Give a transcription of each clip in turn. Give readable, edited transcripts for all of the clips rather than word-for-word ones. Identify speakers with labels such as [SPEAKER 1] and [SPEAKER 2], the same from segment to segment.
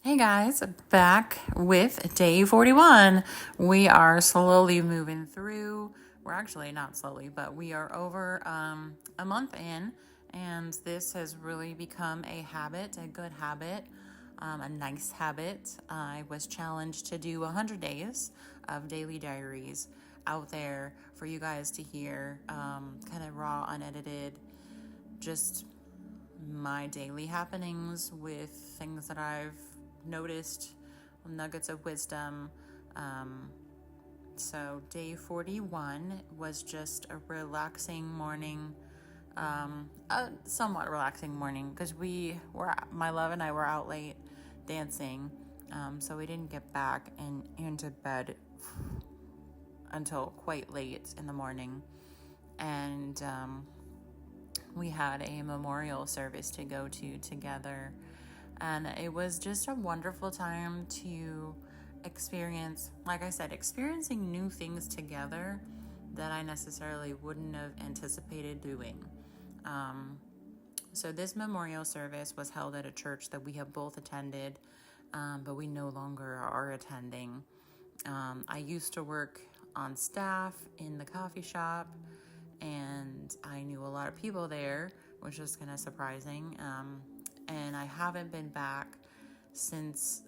[SPEAKER 1] Hey guys, back with day 41. We are slowly moving through. We're actually not slowly, but we are over a month in, and this has really become a habit, a good habit, a nice habit. I was challenged to do 100 days of daily diaries out there for you guys to hear, kind of raw, unedited, just my daily happenings with things that I've noticed, nuggets of wisdom. So, day 41 was just a relaxing morning, a somewhat relaxing morning because my love and I were out late dancing. So, we didn't get back and into bed until quite late in the morning. And we had a memorial service to go to together. And it was just a wonderful time to experience, like I said, experiencing new things together that I necessarily wouldn't have anticipated doing. So this memorial service was held at a church that we have both attended, but we no longer are attending. I used to work on staff in the coffee shop, and I knew a lot of people there, which was kind of surprising. And I haven't been back since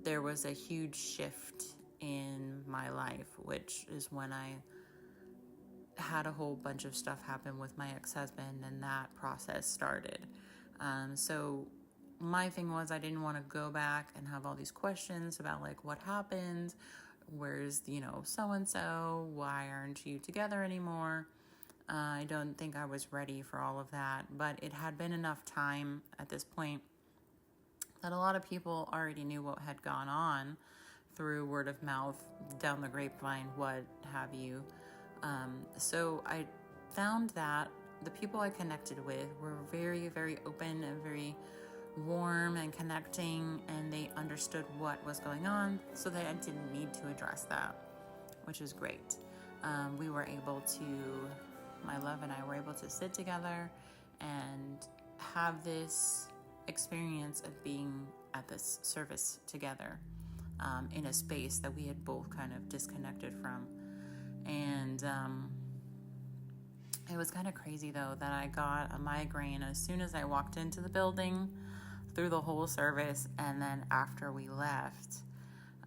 [SPEAKER 1] there was a huge shift in my life, which is when I had a whole bunch of stuff happen with my ex-husband, and that process started. So my thing was I didn't want to go back and have all these questions about like what happened, where's so-and-so, why aren't you together anymore. I don't think I was ready for all of that, but it had been enough time at this point that a lot of people already knew what had gone on through word of mouth, down the grapevine, what have you. So I found that the people I connected with were very, very open and very warm and connecting, and they understood what was going on, so that I didn't need to address that, which is great. We were able to, my love and I were able to sit together and have this experience of being at this service together, in a space that we had both kind of disconnected from. And it was kind of crazy though that I got a migraine as soon as I walked into the building, through the whole service, and then after we left.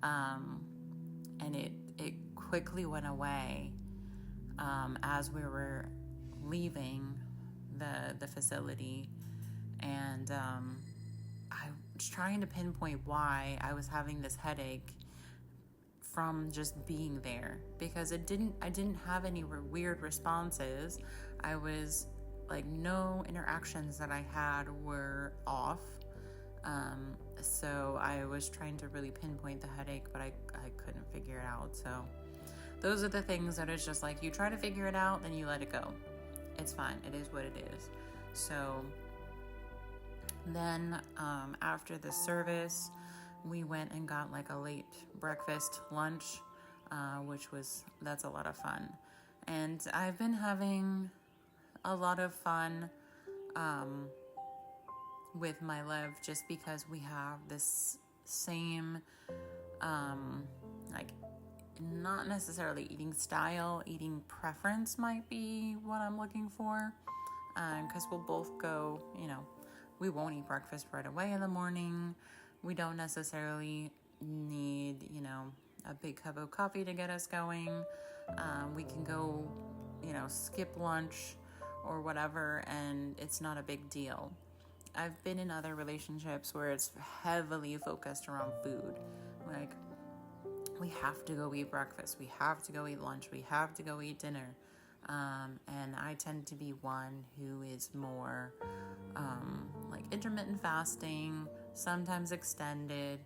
[SPEAKER 1] And it quickly went away as we were leaving the facility. And I was trying to pinpoint why I was having this headache from just being there, because I didn't have any weird responses. I was like, no interactions that I had were off. So I was trying to really pinpoint the headache, but I couldn't figure it out. So those are the things that it's just like, you try to figure it out, then you let it go. It's fine. It is what it is. So then after the service, we went and got like a late breakfast, lunch, that's a lot of fun. And I've been having a lot of fun with my love, just because we have this same, like, not necessarily eating style, eating preference might be what I'm looking for. Because we'll both go, we won't eat breakfast right away in the morning. We don't necessarily need, a big cup of coffee to get us going. We can go, skip lunch or whatever, and it's not a big deal. I've been in other relationships where it's heavily focused around food. Like, we have to go eat breakfast, we have to go eat lunch, we have to go eat dinner. And I tend to be one who is more like intermittent fasting, sometimes extended.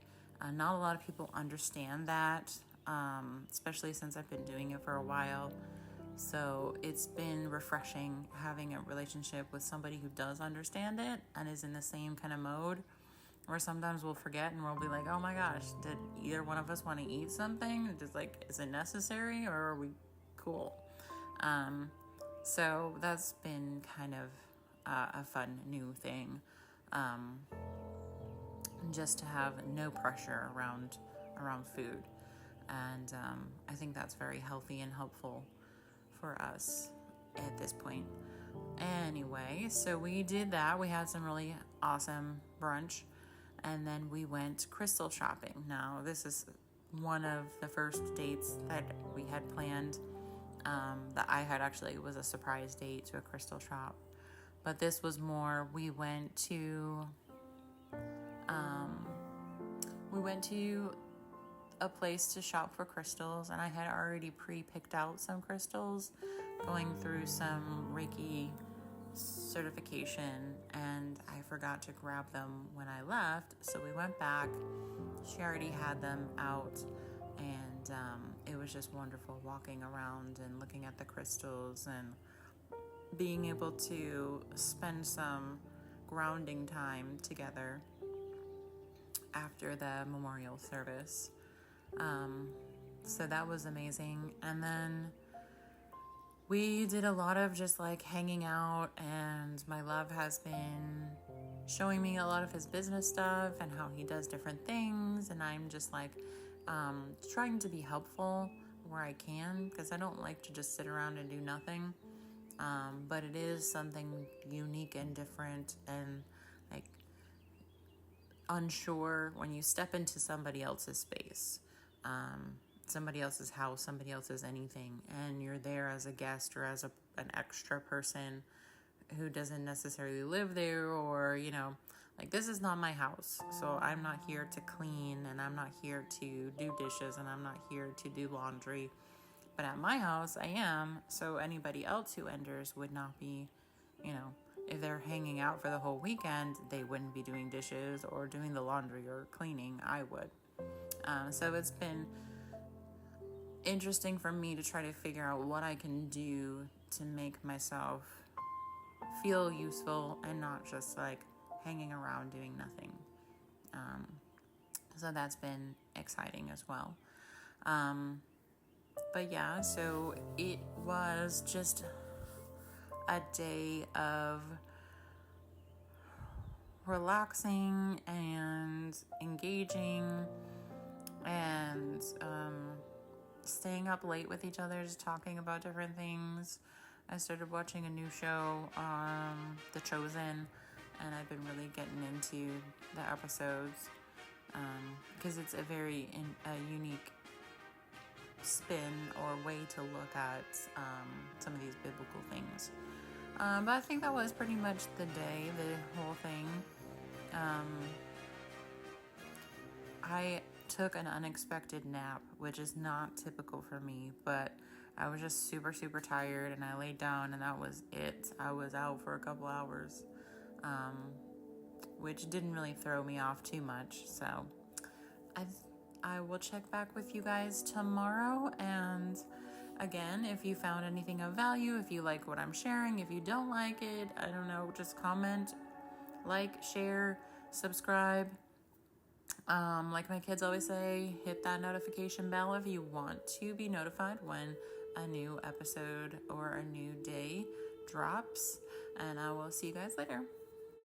[SPEAKER 1] Not a lot of people understand that, especially since I've been doing it for a while. So it's been refreshing having a relationship with somebody who does understand it and is in the same kind of mode, where sometimes we'll forget and we'll be like, oh my gosh, did either one of us want to eat something? Just like, is it necessary, or are we cool? So that's been kind of a fun new thing. just to have no pressure around food. And I think that's very healthy and helpful for us at this point. Anyway, so we did that. We had some really awesome brunch, and then we went crystal shopping. Now, this is one of the first dates that we had planned. That I had actually was a surprise date to a crystal shop, but this was more. We went to a place to shop for crystals, and I had already pre-picked out some crystals, going through some Reiki certification, and I forgot to grab them when I left, so we went back. She already had them out, and it was just wonderful walking around and looking at the crystals and being able to spend some grounding time together after the memorial service. So that was amazing. And then we did a lot of just like hanging out, and my love has been showing me a lot of his business stuff and how he does different things, and I'm just like trying to be helpful where I can, because I don't like to just sit around and do nothing. But it is something unique and different and like unsure when you step into somebody else's space, somebody else's house, somebody else's anything, and you're there as a guest or as an extra person who doesn't necessarily live there, or like, this is not my house, so I'm not here to clean, and I'm not here to do dishes, and I'm not here to do laundry. But at my house, I am, so anybody else who enters would not be, if they're hanging out for the whole weekend, they wouldn't be doing dishes or doing the laundry or cleaning. I would. So it's been interesting for me to try to figure out what I can do to make myself feel useful and not just like hanging around doing nothing. So that's been exciting as well. But yeah, so it was just a day of relaxing and engaging and staying up late with each other, just talking about different things. I started watching a new show, The Chosen, and I've been really getting into the episodes because it's a very unique spin or way to look at some of these biblical things. But I think that was pretty much the day, the whole thing. I took an unexpected nap, which is not typical for me, but I was just super, super tired, and I laid down, and that was it. I was out for a couple hours, which didn't really throw me off too much. So I will check back with you guys tomorrow. And again, if you found anything of value, if you like what I'm sharing, if you don't like it, I don't know, just comment, like, share, subscribe. Like my kids always say, hit that notification bell if you want to be notified when a new episode or a new day drops. And I will see you guys later.